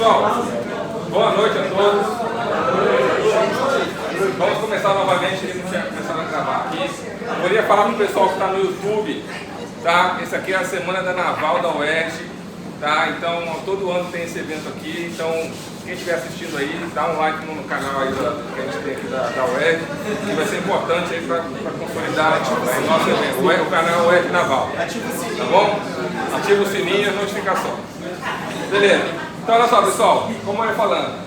Pessoal, boa noite a todos. Vamos começar novamente, ele não tinha começado a gravar aqui. Eu queria falar para o pessoal que está no YouTube, tá? Essa aqui é a Semana da Naval da UERJ, tá? Então, todo ano tem esse evento aqui, então quem estiver assistindo aí, dá um like no canal aí que a gente tem aqui da UERJ, que vai ser importante aí para consolidar o nosso evento, o canal UERJ Naval, tá bom? Ativa o sininho e as notificações. Beleza? Então olha só, pessoal, como eu ia falando,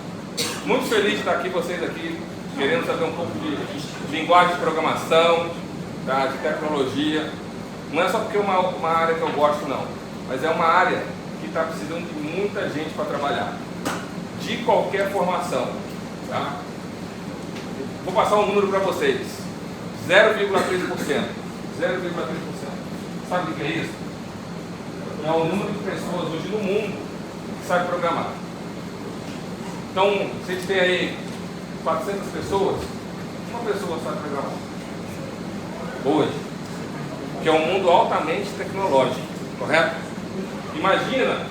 muito feliz de estar aqui, vocês aqui, querendo saber um pouco de linguagem de programação, tá, de tecnologia. Não é só porque é uma área que eu gosto não, mas é uma área que está precisando de muita gente para trabalhar, de qualquer formação. Tá? Vou passar um número para vocês, 0,3%. 0,3%. Sabe o que é isso? É o número de pessoas hoje no mundo que sabe programar. Então, se a gente tem aí 400 pessoas, uma pessoa sabe programar. Hoje. Que é um mundo altamente tecnológico, correto? Imagina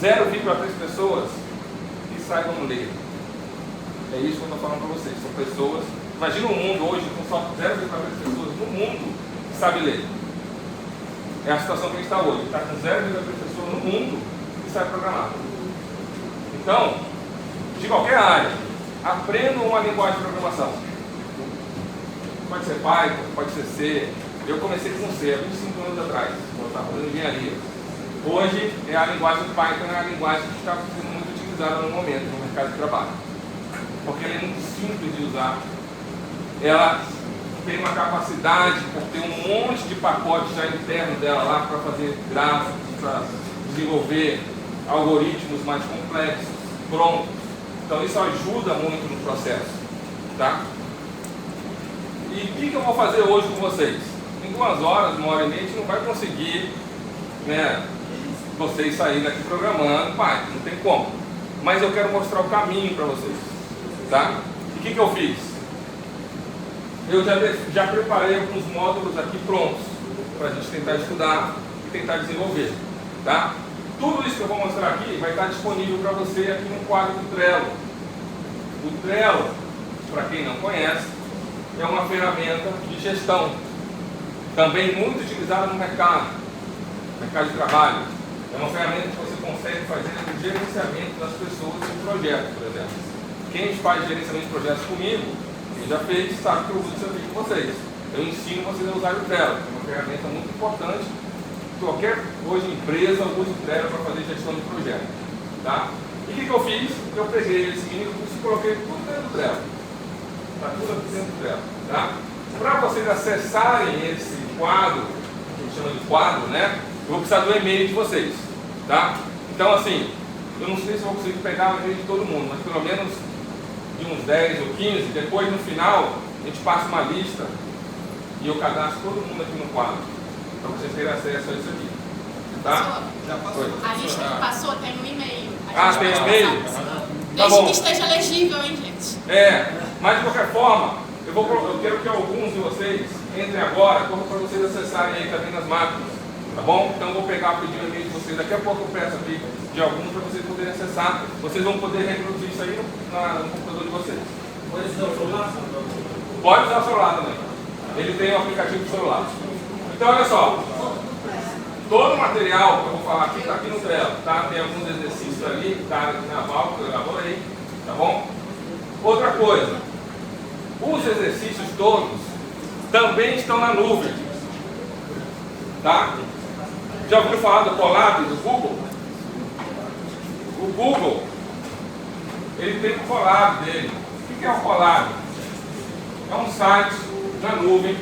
0,3 pessoas que saibam ler. É isso que eu estou falando para vocês. São pessoas. Imagina um mundo hoje com só 0,3 pessoas no mundo que sabe ler. É a situação que a gente está hoje. Está com 0,3 pessoas no mundo que sabe programar. Então, de qualquer área, aprendam uma linguagem de programação. Pode ser Python, pode ser C. Eu comecei com C há 25 anos atrás, quando eu estava fazendo engenharia. Hoje, a linguagem do Python é a linguagem que está sendo muito utilizada no momento, no mercado de trabalho. Porque ela é muito simples de usar. Ela tem uma capacidade, por ter um monte de pacotes já interno dela lá para fazer gráficos, para desenvolver algoritmos mais complexos, prontos. Então isso ajuda muito no processo. Tá? E o que eu vou fazer hoje com vocês? Em 2 horas, 1 hora e meia, a gente não vai conseguir, né, vocês saírem daqui programando, pai, não tem como. Mas eu quero mostrar o caminho para vocês. Tá? E o que eu fiz? Eu já preparei alguns módulos aqui prontos para a gente tentar estudar e tentar desenvolver. Tá? Tudo isso que eu vou mostrar aqui vai estar disponível para você aqui no quadro do Trello. O Trello, para quem não conhece, é uma ferramenta de gestão, também muito utilizada no mercado de trabalho. É uma ferramenta que você consegue fazer o gerenciamento das pessoas em projetos, por exemplo. Quem faz gerenciamento de projetos comigo, quem já fez, sabe que eu uso isso aqui com vocês. Eu ensino vocês a usar o Trello, é uma ferramenta muito importante. Qualquer hoje empresa usa o Trello para fazer gestão de projetos. Tá? E o que eu fiz? Eu peguei esse mini curso e coloquei tudo dentro do Trello. Está tudo aqui dentro do Trello. Tá? Para vocês acessarem esse quadro, que a gente chama de quadro, né? Eu vou precisar do e-mail de vocês. Tá? Então assim, eu não sei se eu vou conseguir pegar o e-mail de todo mundo, mas pelo menos de uns 10 ou 15, depois no final a gente passa uma lista e eu cadastro todo mundo aqui no quadro, para vocês terem acesso a isso aqui. Tá? Já passou. A lista que passou tem um e-mail. Tem e-mail? Desde que esteja legível, hein, gente? Mas de qualquer forma, eu quero que alguns de vocês entrem agora, para vocês acessarem aí também nas máquinas. Tá bom? Então eu vou pegar, pedir o e-mail de vocês. Daqui a pouco eu peço aqui de alguns para vocês poderem acessar. Vocês vão poder reproduzir isso aí no computador de vocês. Pode usar o celular? Pode usar o celular também. Ele tem um aplicativo de celular. Então olha só. Todo o material que eu vou falar aqui está aqui no Trello. Tá? Tem alguns exercícios ali da área de naval que eu elaborei. Tá bom? Outra coisa. Os exercícios todos também estão na nuvem. Tá? Já ouviu falar do Colab do Google? O Google, ele tem o Colab dele. O que é o Colab? É um site na nuvem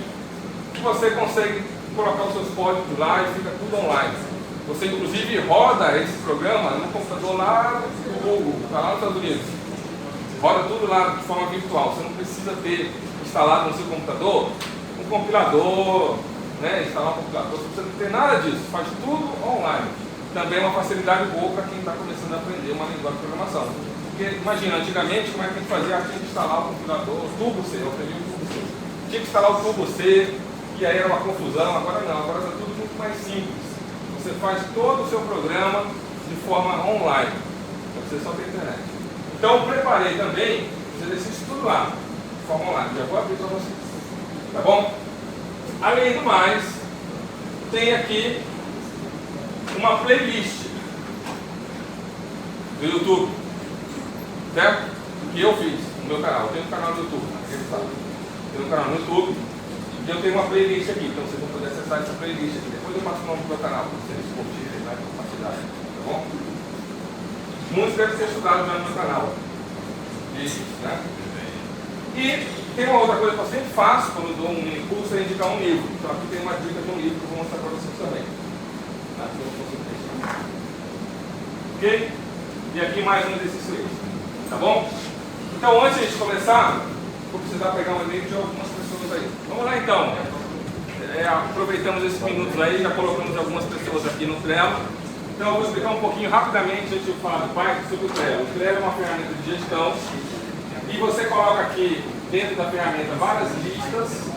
que você consegue colocar os seus códigos lá e fica tudo online. Você inclusive roda esse programa no computador lá do Google, está lá nos Estados Unidos. Roda tudo lá de forma virtual. Você não precisa ter instalado no seu computador um compilador, né, instalar um compilador, você não tem nada disso, faz tudo online. Também é uma facilidade boa para quem está começando a aprender uma linguagem de programação. Porque imagina, antigamente como é que a gente fazia? Tinha que instalar o compilador, o Turbo C, eu aprendi o Turbo C. Tinha que instalar o Turbo C, e aí era uma confusão, agora não, agora está tudo muito mais simples. Você faz todo o seu programa de forma online. Você só tem internet. Então, eu preparei também os exercícios tudo lá, formulário. Já vou abrir para vocês. Tá bom? Além do mais, tem aqui uma playlist do YouTube, certo? Que eu fiz no meu canal. Eu tenho um canal no YouTube, quem sabe? Eu tenho um canal no YouTube e eu tenho uma playlist aqui, então vocês vão poder acessar essa playlist aqui. Depois eu passo o nome do meu canal para vocês curtirem, né, compartilharem, tá bom? Muitos devem ter estudado já no meu canal. Isso, né? E tem uma outra coisa que eu sempre faço quando eu dou um mini curso, é indicar um livro. Então aqui tem uma dica de um livro que eu vou mostrar para vocês também. Tá? Ok? E aqui mais um exercício extra. Tá bom? Então antes de começar, vou precisar pegar um e-mail de algumas pessoas aí. Vamos lá então. Aproveitamos esses minutos aí, já colocamos algumas pessoas aqui no Trello. Então eu vou explicar um pouquinho rapidamente antes de eu falar do Python sobre o Trello. O Trello é uma ferramenta de gestão e você coloca aqui dentro da ferramenta várias listas.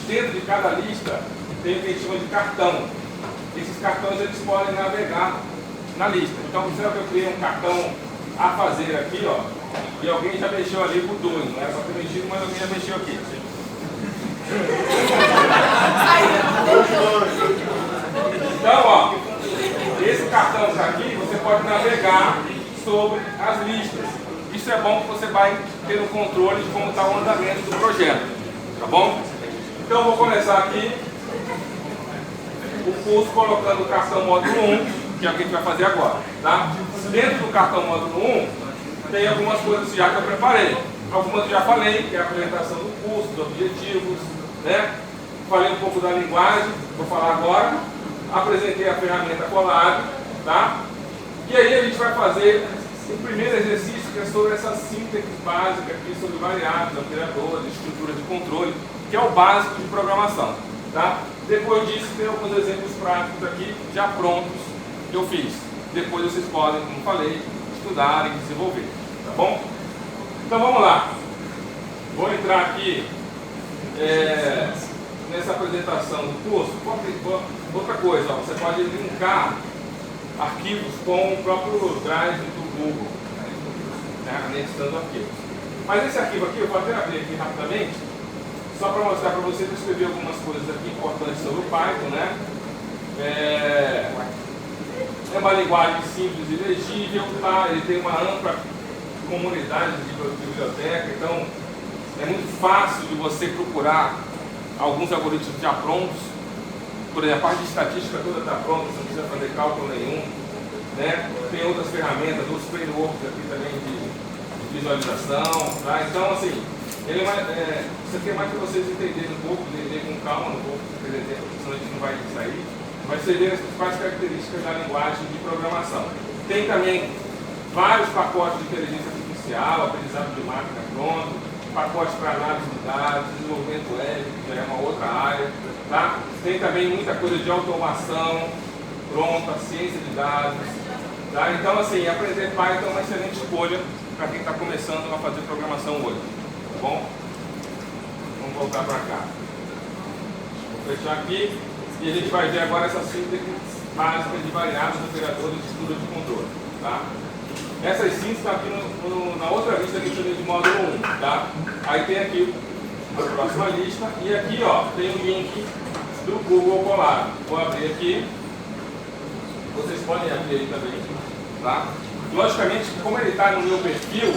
Dentro de cada lista tem o que a gente chama de cartão. Esses cartões eles podem navegar na lista. Então observa que eu criei um cartão a fazer aqui, ó, e alguém já mexeu ali por 2, não era só ter mexido, mas alguém já mexeu aqui. Então, ó, esse cartão aqui você pode navegar sobre as listas. Isso é bom que você vai ter um controle de como está o andamento do projeto, tá bom? Então eu vou começar aqui o curso colocando o cartão módulo 1, que é o que a gente vai fazer agora, tá? Dentro do cartão módulo 1 tem algumas coisas já que eu preparei. Algumas eu já falei, que é a apresentação do curso, dos objetivos, né? Falei um pouco da linguagem, vou falar agora. Apresentei a ferramenta Colab, tá? E aí a gente vai fazer o primeiro exercício, que é sobre essa síntese básica aqui, sobre variáveis, operadores, estrutura de controle, que é o básico de programação, tá? Depois disso tem alguns exemplos práticos aqui, já prontos, que eu fiz. Depois vocês podem, como falei, estudar e desenvolver, tá bom? Então vamos lá. Vou entrar aqui nessa apresentação do curso. Outra coisa, ó, você pode linkar arquivos com o próprio Drive do Google, né, anexando arquivos. Mas esse arquivo aqui, eu vou até abrir aqui rapidamente, só para mostrar para vocês, eu escrevi algumas coisas aqui importantes sobre o Python, né? É uma linguagem simples e legível, tá? Ele tem uma ampla comunidade de biblioteca, então é muito fácil de você procurar alguns algoritmos já prontos. Por exemplo, a parte de estatística toda está pronta, você não precisa fazer cálculo nenhum, né? Tem outras ferramentas, outros frameworks aqui também de visualização, tá? Então, assim, ele isso aqui é mais para vocês entenderem um pouco, entender com calma, não vou perder tempo, senão a gente não vai sair. Mas vocês verem as principais características da linguagem de programação. Tem também vários pacotes de inteligência artificial, aprendizado de máquina pronto, pacotes para análise de dados, desenvolvimento web, que já é uma outra área, tá? Tem também muita coisa de automação pronta, ciência de dados, tá? Então, assim, aprender Python é uma excelente escolha para quem está começando a fazer programação hoje, tá bom? Vamos voltar para cá. Vou fechar aqui. E a gente vai ver agora essa síntese básica de variáveis, operadores e estrutura de controle, tá? Essas sínteses estão aqui na outra lista que eu chamei de módulo 1, tá? Aí tem aqui a próxima lista e aqui, ó, tem o link do Google Colab. Vou abrir aqui. Vocês podem abrir aí também, tá? Logicamente, como ele está no meu perfil,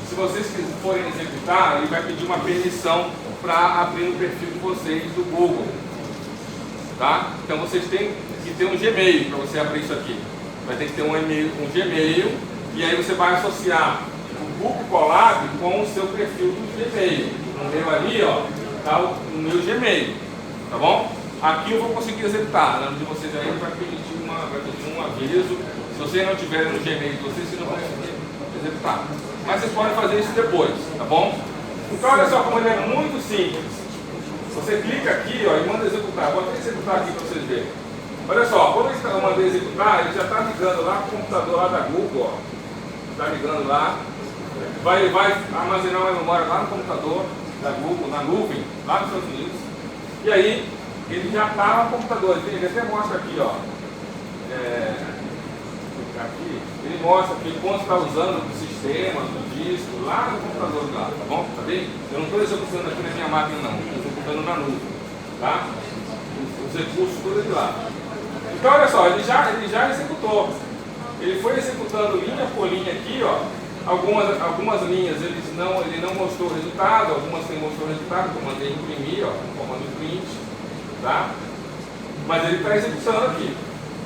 se vocês forem executar, ele vai pedir uma permissão para abrir no perfil de vocês do Google. Tá? Então vocês têm que ter um Gmail para você abrir isso aqui. Vai ter que ter um Gmail e aí você vai associar o Google Colab com o seu perfil do Gmail. No meu ali, ó, tá o meu Gmail, tá bom? Aqui eu vou conseguir executar, né? De vocês aí vai pedir um aviso. Se vocês não tiverem no Gmail de vocês não vão conseguir executar. Mas vocês podem fazer isso depois, tá bom? Então olha só como ele é muito simples. Você clica aqui, ó, e manda executar. Vou até executar aqui para vocês verem. Olha só, quando eu mandei executar, ele já está ligando lá com o computador lá da Google, ó. Está ligando lá. Vai armazenar uma memória lá no computador da Google, na nuvem, lá nos Estados Unidos. E aí, ele já está no computador. Ele até mostra aqui, ó. aqui, ele mostra aqui quanto está usando do sistema, do disco, lá no computador lá, tá bom? Tá bem? Eu não estou executando aqui na minha máquina não, estou executando na nuvem, tá? Os recursos todos de lá. Então olha só, ele já executou. Ele foi executando linha por linha aqui, ó. Algumas linhas ele não mostrou o resultado, algumas tem mostrou o resultado, que eu mandei imprimir, ó, com o comando print, tá? Mas ele está executando aqui.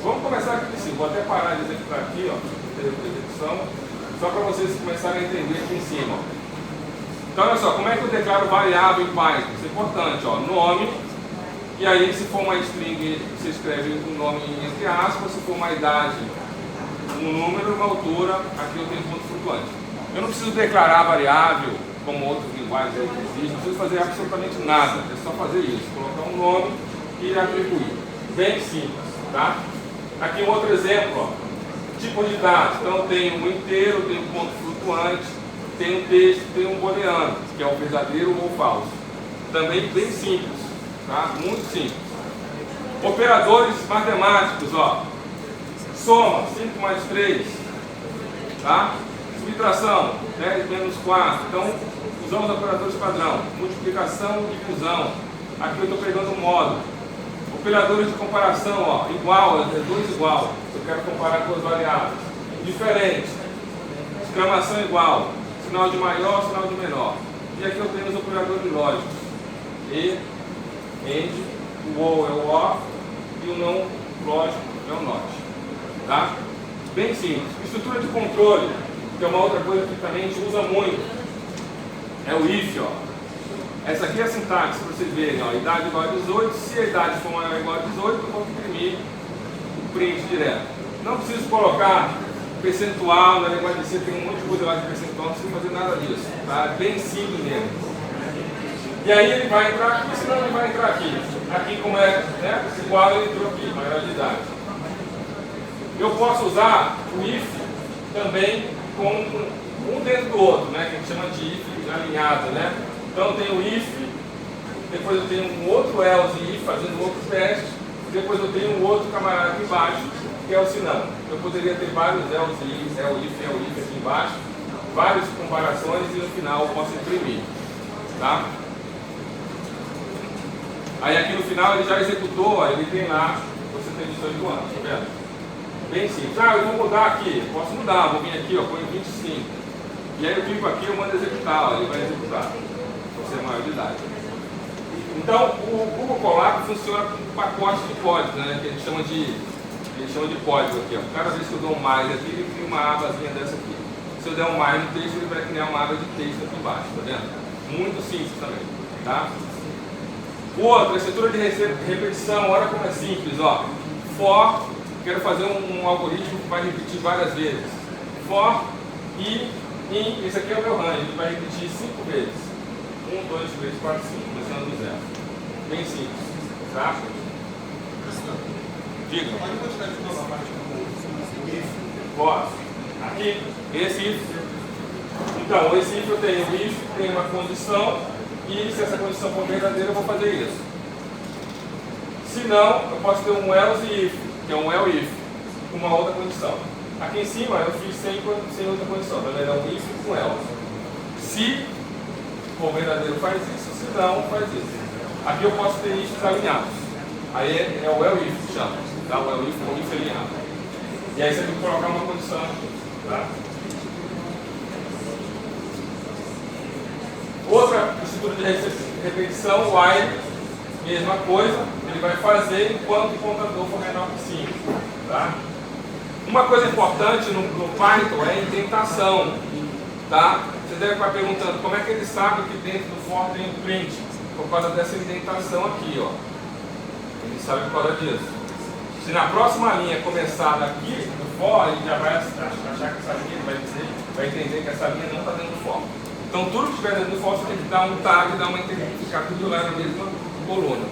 Vamos começar aqui em cima. Vou até parar de executar aqui, ó, execução, só para vocês começarem a entender aqui em cima, ó. Então olha só, como é que eu declaro variável em Python? Isso é importante, ó, nome, e aí se for uma string, você escreve o nome entre aspas, se for uma idade, um número, uma altura, aqui eu tenho ponto flutuante. Eu não preciso declarar variável, como outras linguagens aí que existem, não preciso fazer absolutamente nada, é só fazer isso, colocar um nome e atribuir. Bem simples, tá? Aqui um outro exemplo, ó. Tipo de dados. Então eu tenho um inteiro, tenho um ponto flutuante, tenho um texto, tenho um booleano, que é o verdadeiro ou falso. Também bem simples, tá? Muito simples. Operadores matemáticos, ó. Soma, 5 mais 3, tá? Subtração, 10 menos 4. Então, usamos operadores padrão. Multiplicação e divisão. Aqui eu estou pegando um módulo. Operadores de comparação, ó. Igual, é 2 igual. Eu quero comparar duas variáveis. Diferente. Exclamação igual. Sinal de maior, sinal de menor. E aqui eu tenho os operadores lógicos. E, AND, o OR é o OR e o não lógico é o NOT. Tá? Bem simples. Estrutura de controle, que é uma outra coisa que também a gente usa muito, é o if, ó. Essa aqui é a sintaxe, para vocês verem, ó. Idade igual a 18, se a idade for maior ou igual a 18, eu vou imprimir o print direto. Não preciso colocar percentual, na linguagem C tem um monte de coisa lá de percentual, não preciso fazer nada disso, tá? Bem simples mesmo. E aí ele vai entrar aqui, senão ele vai entrar aqui. Aqui como é, né, igual ele entrou aqui, maior de idade. Eu posso usar o if também com um dentro do outro, né, que a gente chama de if alinhado, né? Então eu tenho o if, depois eu tenho um outro else if fazendo outro teste, depois eu tenho um outro camarada aqui embaixo, que é o senão. Eu poderia ter vários else if, aqui embaixo, várias comparações e no final eu posso imprimir, tá? Aí aqui no final ele já executou, ó, ele tem lá, você tem 18 anos, tá vendo? Bem simples. Ah, eu vou mudar aqui. Posso mudar, vou vir aqui, ó, põe 25. E aí eu clico aqui e eu mando executar, ó, ele vai executar. Você é maior de idade. Então, o Google Colab funciona com um pacote de código, né, que a gente chama de código aqui, ó. Cada vez que eu dou um mais aqui, ele cria uma abazinha dessa aqui. Se eu der um mais no texto, ele vai criar uma aba de texto aqui embaixo, tá vendo? Muito simples também, tá? O outro, a estrutura de repetição, olha como é simples, ó. For, quero fazer um algoritmo que vai repetir várias vezes. For, in, esse aqui é o meu range, ele vai repetir 5 vezes. 1, 2, 3, 4, 5, começando do zero. Bem simples, tá? Diga. Pode continuar de novo a parte do if? Posso. Aqui, esse if. Então, esse if eu tenho if, tem uma condição, e se essa condição for verdadeira, eu vou fazer isso. Se não, eu posso ter um else if, que é um else if, com uma outra condição. Aqui em cima eu fiz sem outra condição, tá vendo? É um if com else. Se for verdadeiro, faz isso, se não, faz isso. Aqui eu posso ter ifs alinhados. Aí é o else if que chama, tá? O else if com if alinhado. E aí você tem que colocar uma condição aqui, tá? Outra estrutura de repetição, while, mesma coisa, ele vai fazer enquanto o contador for menor que 5. Tá? Uma coisa importante no Python é a indentação. Tá? Você deve estar perguntando como é que ele sabe que dentro do for tem um print, por causa dessa indentação aqui. Ó. Ele sabe por causa disso. Se na próxima linha começar daqui no for, ele já vai achar que essa linha vai entender que essa linha não está dentro do for. Então tudo que estiver dentro do for, você tem que dar um tag, dar uma ficar tudo lá na mesma coluna,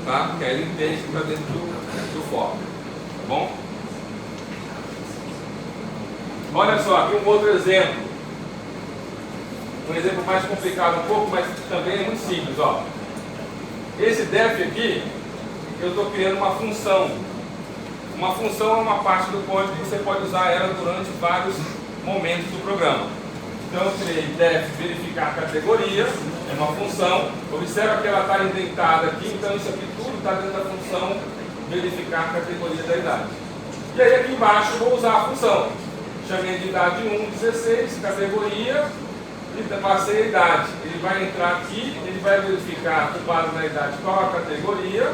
tá? Porque aí ele entende que está dentro do for, tá bom? Olha só, aqui um outro exemplo. Um exemplo mais complicado um pouco, mas também é muito simples, ó. Esse def aqui, eu estou criando uma função. Uma função é uma parte do código que você pode usar ela durante vários momentos do programa. Então eu criei def verificar categoria, é uma função. Observa que ela está indentada aqui, então isso aqui tudo está dentro da função verificar categoria da idade. E aí aqui embaixo eu vou usar a função. Chamei de idade 1, 16, categoria, e passei a idade. Ele vai entrar aqui, ele vai verificar, com base na idade, qual a categoria,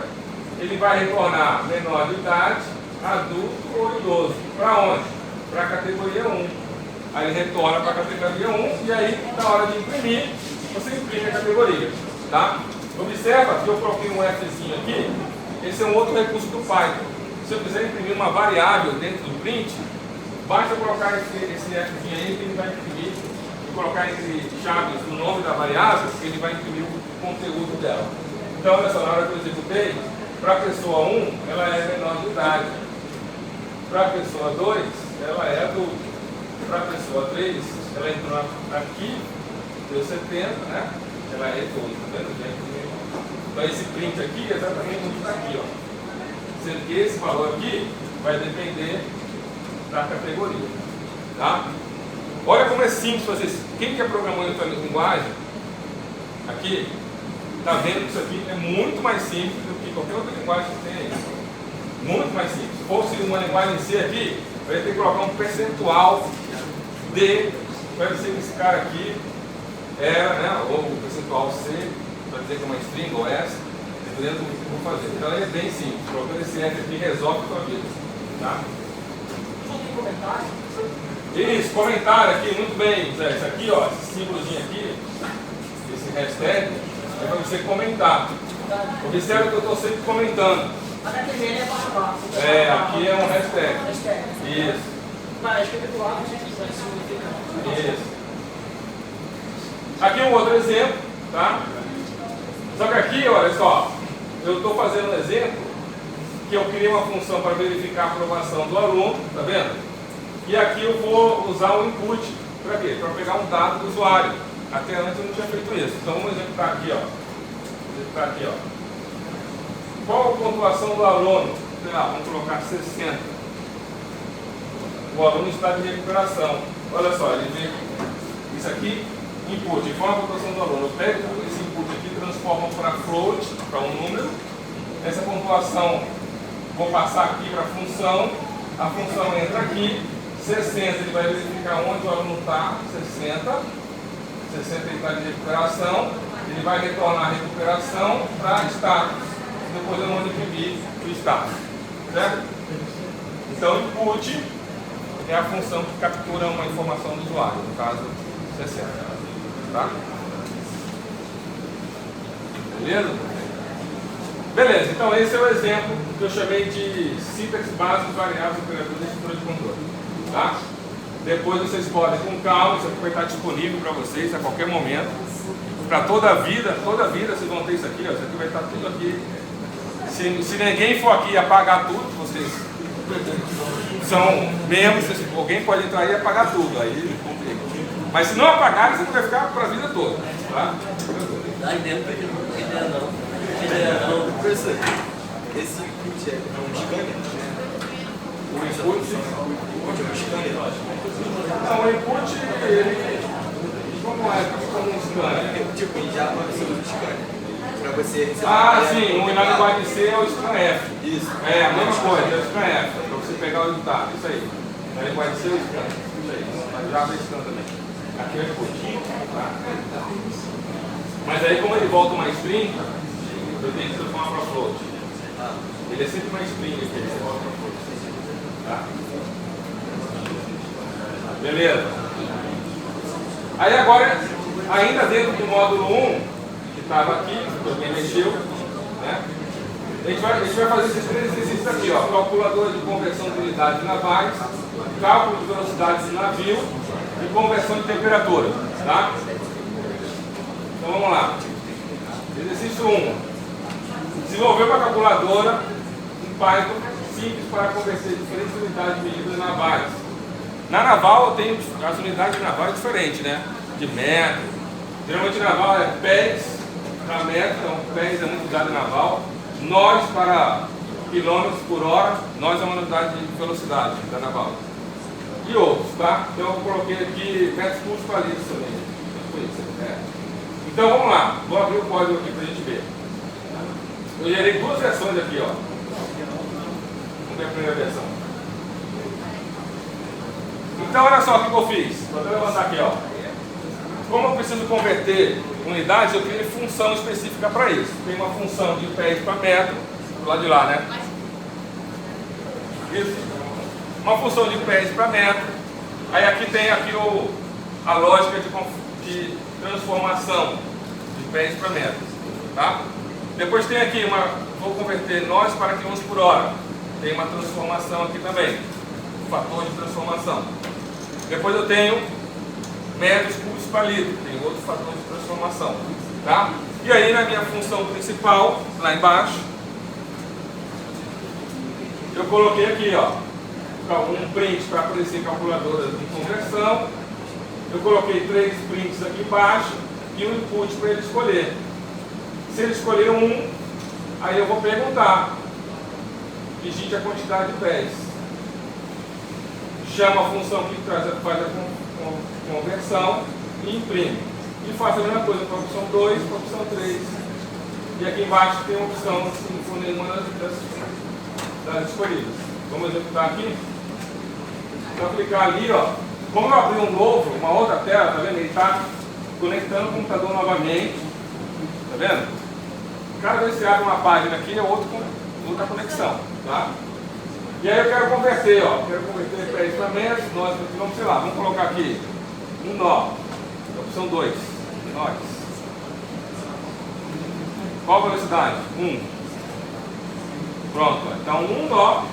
ele vai retornar menor de idade, adulto ou idoso. Para onde? Para a categoria 1. Aí ele retorna para a categoria 1 e aí, na hora de imprimir, você imprime a categoria. Tá? Observa que eu coloquei um Fzinho aqui, esse é um outro recurso do Python. Se eu quiser imprimir uma variável dentro do print, basta colocar esse Fzinho aí que ele vai imprimir, e colocar entre chaves o nome da variável, ele vai imprimir o conteúdo dela. Então, olha só, na hora que eu executei, para a pessoa 1, ela é menor de idade. Para a pessoa 2, ela é adulta. Para a pessoa 3, ela entrou aqui, deu 70, né? Ela é idosa, tá vendo? Então esse print aqui é exatamente o que está aqui, ó. Sendo que esse valor aqui vai depender da categoria. Tá? Olha como é simples fazer isso. Quem que programou em linguagem, aqui, está vendo que isso aqui é muito mais simples do que qualquer outra linguagem que tem aí. Muito mais simples. Se fosse uma linguagem C aqui, vai ter que colocar um percentual de, vai dizer que esse cara aqui era, né, ou o percentual C, vai dizer que é uma string ou S, dependendo do que eu vou fazer. Então é bem simples. Colocando esse F aqui resolve a sua vida. Tá? Não tem comentário? Isso, comentário aqui, muito bem, Zé. Isso aqui, ó, esse símbolozinho aqui, esse hashtag, é para você comentar. Observe que eu estou sempre comentando. HTML é barra. Aqui é um hashtag. Isso. Mas escrever do lado, a gente vai significar. Isso. Aqui um outro exemplo, tá? Só que aqui, olha só, eu estou fazendo um exemplo que eu criei uma função para verificar a aprovação do aluno, tá vendo? E aqui eu vou usar o input, para quê? Para pegar um dado do usuário. Até antes eu não tinha feito isso. Então vamos executar aqui, ó. Qual a pontuação do aluno? Sei lá, vamos colocar 60. O aluno está de recuperação. Olha só, ele vê isso aqui, input. Qual a pontuação do aluno? Eu pego esse input aqui, transformo para float, para um número. Essa pontuação, vou passar aqui para a função. A função entra aqui. 60, ele vai verificar onde o aluno está. 60 ele está de recuperação. Ele vai retornar a recuperação para status. Depois eu mando imprimir o status. Certo? Então, input é a função que captura uma informação do usuário, no caso 60. Tá? Beleza? Beleza, então esse é o exemplo que eu chamei de sintaxe básica, variáveis, operadores e estrutura de controle. Tá? Depois vocês podem, com calma, isso aqui vai estar disponível para vocês a qualquer momento. Para toda a vida vocês vão ter isso aqui, ó, isso aqui vai estar tudo aqui. Se ninguém for aqui apagar tudo, vocês são membros, alguém pode entrar aí e apagar tudo, aí complica. Mas se não apagar, isso aqui vai ficar para a vida toda. Tá? Professor, esse input é um scanner? O input É um scanner? não, o input, ele, como é? Como um scanner. Tipo, em Java você usa o scanner para você receber. Sim, na linguagem C é o scanf. Isso. É a mesma coisa, é o scanf, para você pegar o resultado, isso aí. Na linguagem C é o scanf, isso aí. Na Java é scan também. Aqui é o input. Tá? Mas aí, como ele volta uma string, eu tenho que transformar para float. Ele é sempre uma string aqui, ele volta para float. Tá? Beleza? Aí agora, ainda dentro do módulo 1, que estava aqui, que alguém mexeu, né? A gente vai fazer esses três exercícios aqui, ó. Calculadora de conversão de unidades navais, cálculo de velocidade de navio e conversão de temperatura. Tá? Então vamos lá. Exercício 1. Desenvolver uma calculadora em Python simples para converter diferentes unidades de medidas navais. Na naval eu tenho as unidades navais diferentes, né? De metro. Geralmente naval é pés para metro, então pés é muito usado em naval. Nós para km por hora, nós é uma unidade de velocidade da naval. E outros, tá? Então eu coloquei aqui metros cúbicos para litro também. Foi isso, né? Então vamos lá, vou abrir o código aqui para a gente ver. Eu gerei duas versões aqui, ó. Vamos ver a primeira versão. Então olha só o que eu fiz. Vou até levantar aqui, ó. Como eu preciso converter unidades, eu criei função específica para isso. Tem uma função de pés para metro, do lado de lá, né? Isso. Uma função de pés para metro. Aí aqui tem aqui a lógica de transformação de pés para metro, tá? Depois tem aqui vou converter nós para quilômetros por hora. Tem uma transformação aqui também, um fator de transformação. Depois eu tenho metros cúbicos para litro, tem outro fator de transformação, tá? E aí na minha função principal, lá embaixo, eu coloquei aqui, ó, um print para aparecer calculadora de conversão. Eu coloquei 3 prints aqui embaixo e um input para ele escolher. Se ele escolher um, aí eu vou perguntar, digite a quantidade de pés. Chama a função que faz a conversão e imprime. E faço a mesma coisa para a opção 2, para a opção 3. E aqui embaixo tem uma opção, se não for nenhuma das escolhidas. Vamos executar aqui. Então clicar ali, ó. Como eu abri um novo, uma outra tela, tá vendo? Ele está conectando o computador novamente. Tá vendo? Cada vez que você abre uma página aqui, é outra conexão, tá? E aí eu quero converter, ó. Quero converter pés para metros, nós vamos, sei lá, vamos colocar aqui um nó. Opção 2, nós. Qual a velocidade? 1. Pronto, então um nó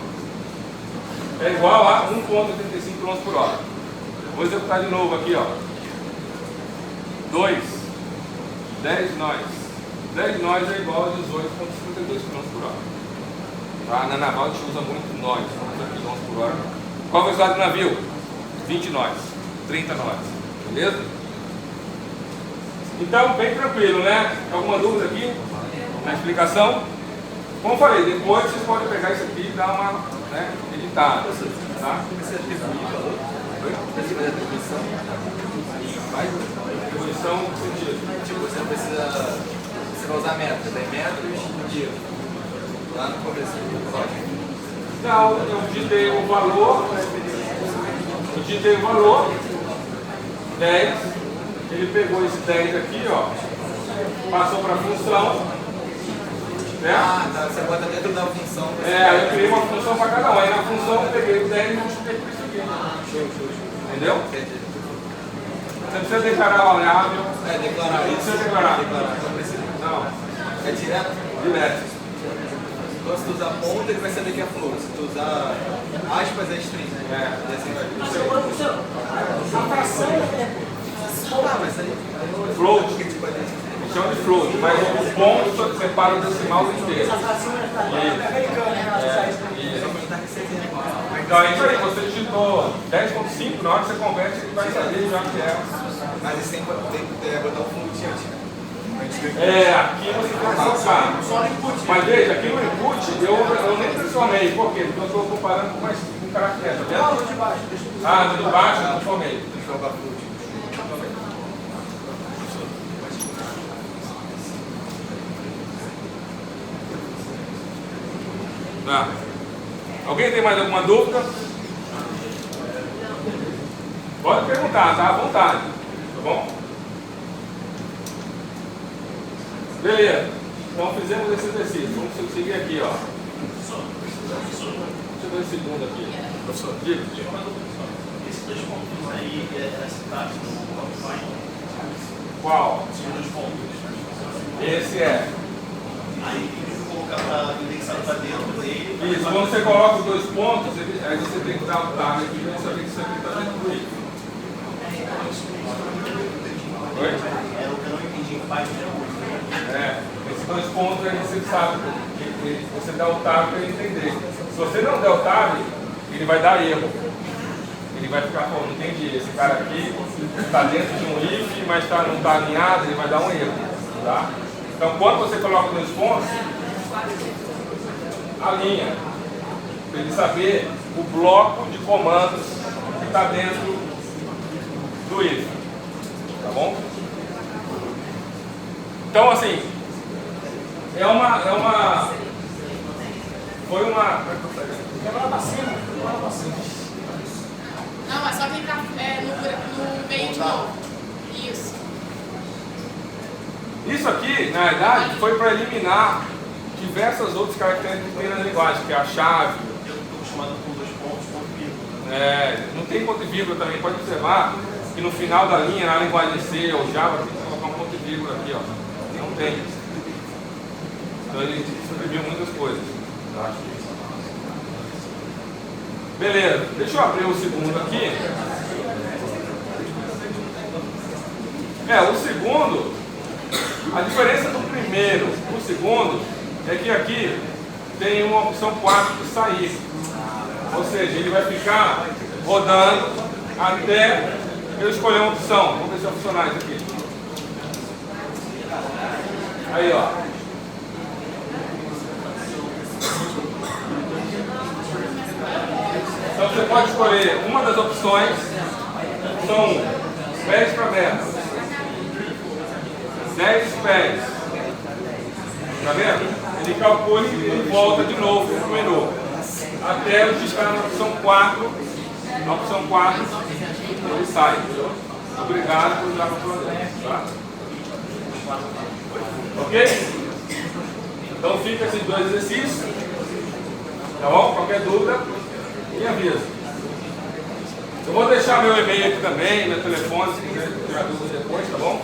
é igual a 1,85 km por hora. Vou executar de novo aqui, ó. 2, 10 nós. 10 nós é igual a 18,52 km por hora. Tá? Na naval a gente usa muito nós, não usa km por hora. Qual a velocidade do navio? 20 nós, 30 nós. Beleza? Então, bem tranquilo, né? Alguma dúvida aqui na explicação? Como eu falei, depois vocês podem pegar isso aqui e dar uma, né, editada. Tá? Atribuição no sentido. Tipo, você não precisa. Você vai usar metros, tem metros de. Lá no começo do código. Não, eu digitei o valor. 10. Ele pegou esse 10 aqui, ó. Passou para a função. Né? Ah, tá. Você bota dentro da função. Aí eu criei uma função para cada um. Aí na função eu peguei o 10 e multipliquei por isso aqui. Show. Entendeu? Entendi. Você precisa declarar a variável. Declarar. Não precisa declarar. Não precisa. Não. É direto? Direto. Então se tu usar ponta, ele vai saber que é float. Se tu usar aspas, é string. E assim vai. A fração Ah, mas aí. Float. Que tipo de. Chama de float, mas o ponto separa o decimal inteiro. a fração é americana, né? Então é isso aí, você digitou 10.5, na hora que você converte, ele vai saber já que é. Mas esse tem que botar o float antes, né? Aqui você tem que colocar. Mas veja, aqui no input eu nem transformei. Por quê? Porque eu estou comparando com um caractere, tá vendo? Não, de baixo. Deixa eu ver. No de baixo eu transformei. Transformar float. Tá. Alguém tem mais alguma dúvida? Pode perguntar, tá? À vontade. Tá bom? Beleza. Então fizemos esse exercício. Vamos seguir aqui, ó. Deixa eu ver o segundo aqui. Professor, diga. Esses 2 pontos aí é citado no PowerPoint. Qual? Esses 2 pontos. Esse é. Aí colocar para indexar para dentro dele. Isso, quando você coloca os 2 pontos, aí você tem que dar o tab aqui para saber que isso aqui está dentro do item. Oi? É o que eu não entendi. Faz Esses 2 pontos aí você sabe, você dá o tab para ele entender. Se você não der o tab, ele vai dar erro. Ele vai ficar, pô, não entendi, esse cara aqui está dentro de um if, mas não está alinhado, ele vai dar um erro. Tá? Então quando você coloca 2 pontos, a linha, para ele saber o bloco de comandos que está dentro do if. Tá bom? Então, assim, foi uma... Não, é só clicar no meio de novo. Isso. Isso aqui, na verdade, foi para eliminar diversas outras características que tem na linguagem, que é a chave. Eu estou acostumado com 2 pontos, ponto e vírgula. Não tem ponto e vírgula também. Pode observar que no final da linha, na linguagem C ou Java, tem que colocar um ponto e vírgula aqui, ó. Não tem. Então ele escreveu muitas coisas. Tá? Beleza, deixa eu abrir o segundo aqui. O segundo, a diferença do primeiro para o segundo é que aqui tem uma opção 4 de sair. Ou seja, ele vai ficar rodando até eu escolher uma opção. Vamos ver se vai funcionar isso aqui. Aí, ó. Então você pode escolher uma das opções, são pés para metros, 10 pés, tá vendo? Ele calcula e ele volta de novo para o menu, até eu disparar na opção 4, na opção 4 ele sai. Obrigado por usar o problema, tá? Ok? Então fica esses 2 exercícios, tá bom? Qualquer dúvida, me avisa. Eu vou deixar meu e-mail aqui também, meu telefone, se quiser tirar dúvida depois, tá bom?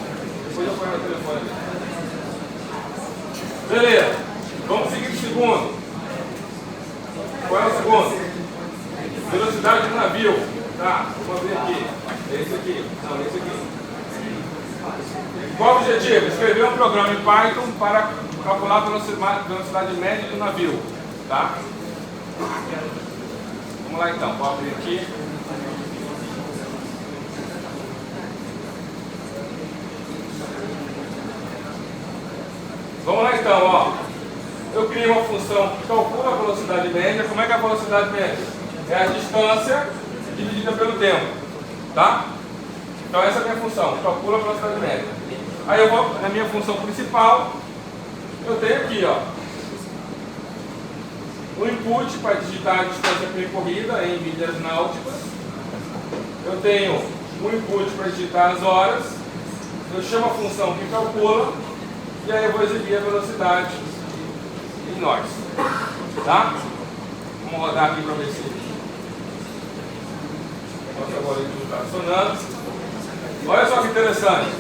Depois eu ponho meu telefone aqui. Beleza, vamos seguir o segundo. Qual é o segundo? Velocidade do navio. Tá, vamos ver aqui. Esse aqui. Não, esse aqui. Qual o objetivo? Escrever um programa em Python para calcular a velocidade média do navio. Tá? Vamos lá então, vou abrir aqui. Vamos lá então, ó. Eu criei uma função que calcula a velocidade média. Como é que é a velocidade média? É a distância dividida pelo tempo. Tá? Então essa é a minha função, calcula a velocidade média. Aí eu vou na minha função principal, eu tenho aqui, ó, o input para digitar a distância percorrida em milhas náuticas. Eu tenho o input para digitar as horas. Eu chamo a função que calcula e aí eu vou exibir a velocidade em nós. Tá? Vamos rodar aqui para ver se nosso algoritmo está funcionando. Olha só que interessante.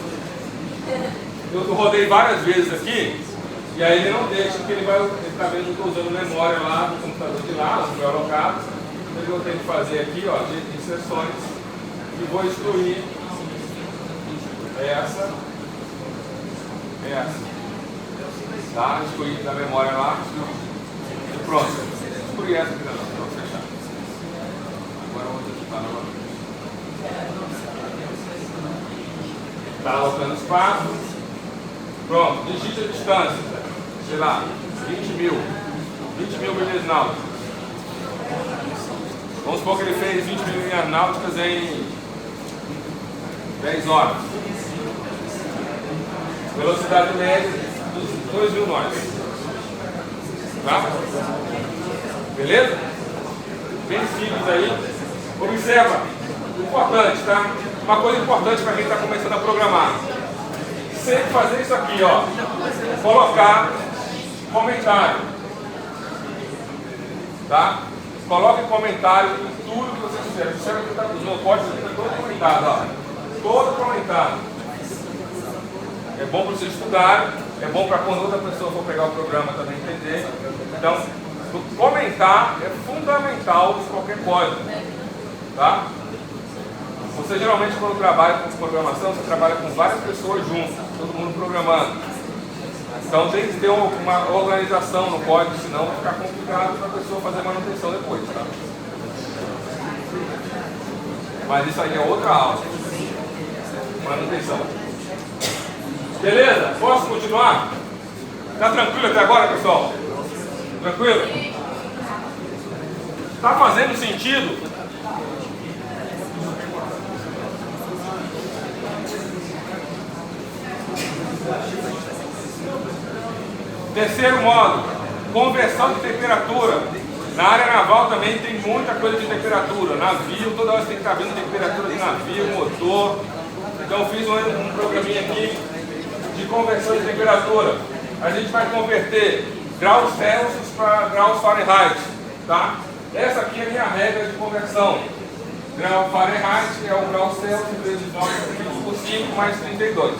Eu rodei várias vezes aqui e aí ele não deixa, porque ele está vendo que eu estou usando memória lá do computador de lá, o meu alocado. Então eu tenho que fazer aqui, ó, de inserções e vou excluir essa. Tá? Excluir da memória lá. E pronto. Excluir essa aqui não, vou fechar. Agora eu vou digitar novamente. Está alocando espaço. Pronto, digite a distância. Sei lá, 20 mil milhas náuticas. Vamos supor que ele fez 20 mil milhas náuticas em 10 horas. Velocidade média dos 2.000 nós. Tá? Beleza? Bem simples aí. Observa, importante, tá? Uma coisa importante para quem está começando a programar. Sempre fazer isso aqui, ó. Colocar comentário. Tá? Coloque comentário em tudo que você fizer. Observa que tá, no código está todo comentado, ó. Todo comentado. É bom para você estudar, é bom para quando outra pessoa for pegar o programa também entender. Então, comentar é fundamental em qualquer código. Tá? Você geralmente quando trabalha com programação, você trabalha com várias pessoas juntas, todo mundo programando. Então tem que ter uma organização no código, senão vai ficar complicado para a pessoa fazer manutenção depois. Tá? Mas isso aí é outra aula. Manutenção. Beleza? Posso continuar? Tá tranquilo até agora, pessoal? Tranquilo? Está fazendo sentido? Terceiro modo, conversão de temperatura. Na área naval também tem muita coisa de temperatura. Navio, toda hora você tem que estar vendo temperatura de navio, motor. Então eu fiz um programinha aqui de conversão de temperatura. A gente vai converter graus Celsius para graus Fahrenheit. Tá? Essa aqui é a minha regra de conversão. Grau Fahrenheit é o grau Celsius vezes 9 por 5 mais 32.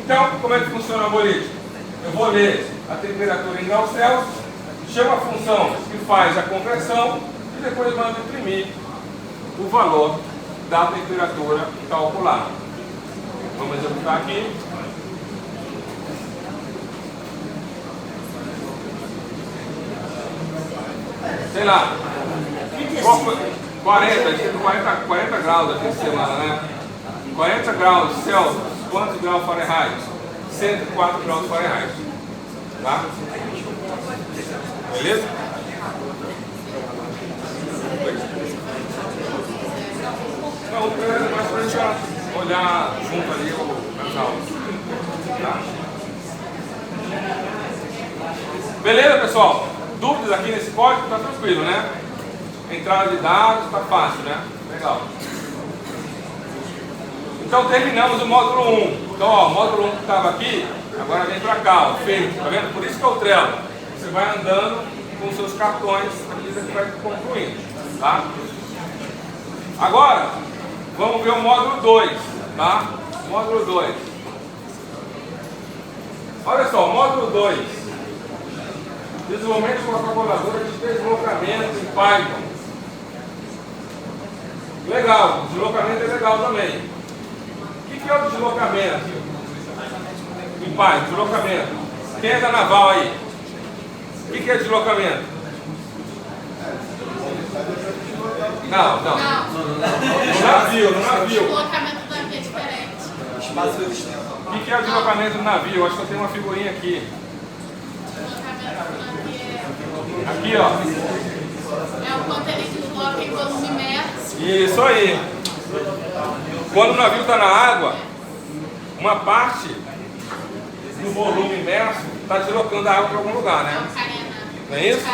Então, como é que funciona o algoritmo? Eu vou ler a temperatura em graus Celsius, chamo a função que faz a conversão e depois mando imprimir o valor da temperatura calculada. Vamos executar aqui. Sei lá, 40 graus aqui essa semana, né? 40 graus Celsius, quantos graus Fahrenheit? 104 graus Fahrenheit. Tá? Beleza? Não, é mais pra gente olhar junto ali nas aulas. Tá? Beleza, pessoal? Dúvidas aqui nesse código? Tá tranquilo, né? Entrada de dados, tá fácil, né? Legal. Então terminamos o módulo 1. Então, ó, o módulo 1 que estava aqui, agora vem para cá, ó, feito. Tá vendo? Por isso que é o Trello. Você vai andando com os seus cartões à medida que vai concluindo. Tá? Agora, vamos ver o módulo 2. Tá? Módulo 2. Olha só, módulo 2. Desenvolvimento de uma calculadora de deslocamento em Python. Legal, deslocamento é legal também. O que é o deslocamento? Em Python, deslocamento. Quem é da naval aí? O que é deslocamento? Não. No navio. O deslocamento do navio é diferente. O que é o deslocamento do navio? Acho que eu tenho uma figurinha aqui. Aqui, ó. É o quanto ele desloca em volume metro. Isso aí. Quando o navio está na água, uma parte do volume imerso está deslocando a água para algum lugar, né? Não é isso?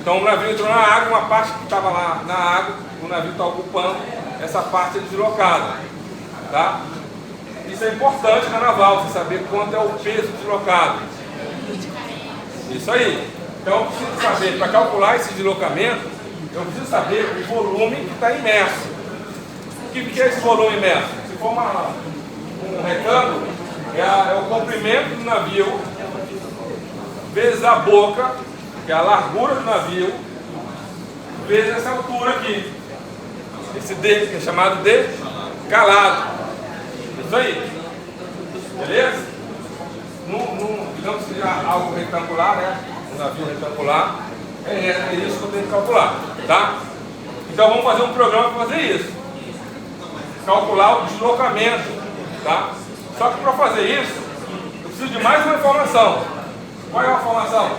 Então o navio entrou na água, uma parte que estava lá na água, o navio está ocupando, essa parte é deslocada. Tá? Isso é importante na naval, você saber quanto é o peso deslocado. Isso aí. Então eu preciso saber, para calcular esse deslocamento, eu preciso saber o volume que está imerso. O que é esse volume imerso? Se for um retângulo, é o comprimento do navio vezes a boca, que é a largura do navio, vezes essa altura aqui. Esse D, que é chamado de calado. Isso aí. Beleza? Digamos que seja algo retangular, né? Um navio retangular. É isso que eu tenho que calcular. Tá? Então vamos fazer um programa para fazer isso. Calcular o deslocamento. Tá? Só que para fazer isso, eu preciso de mais uma informação. Qual é a informação?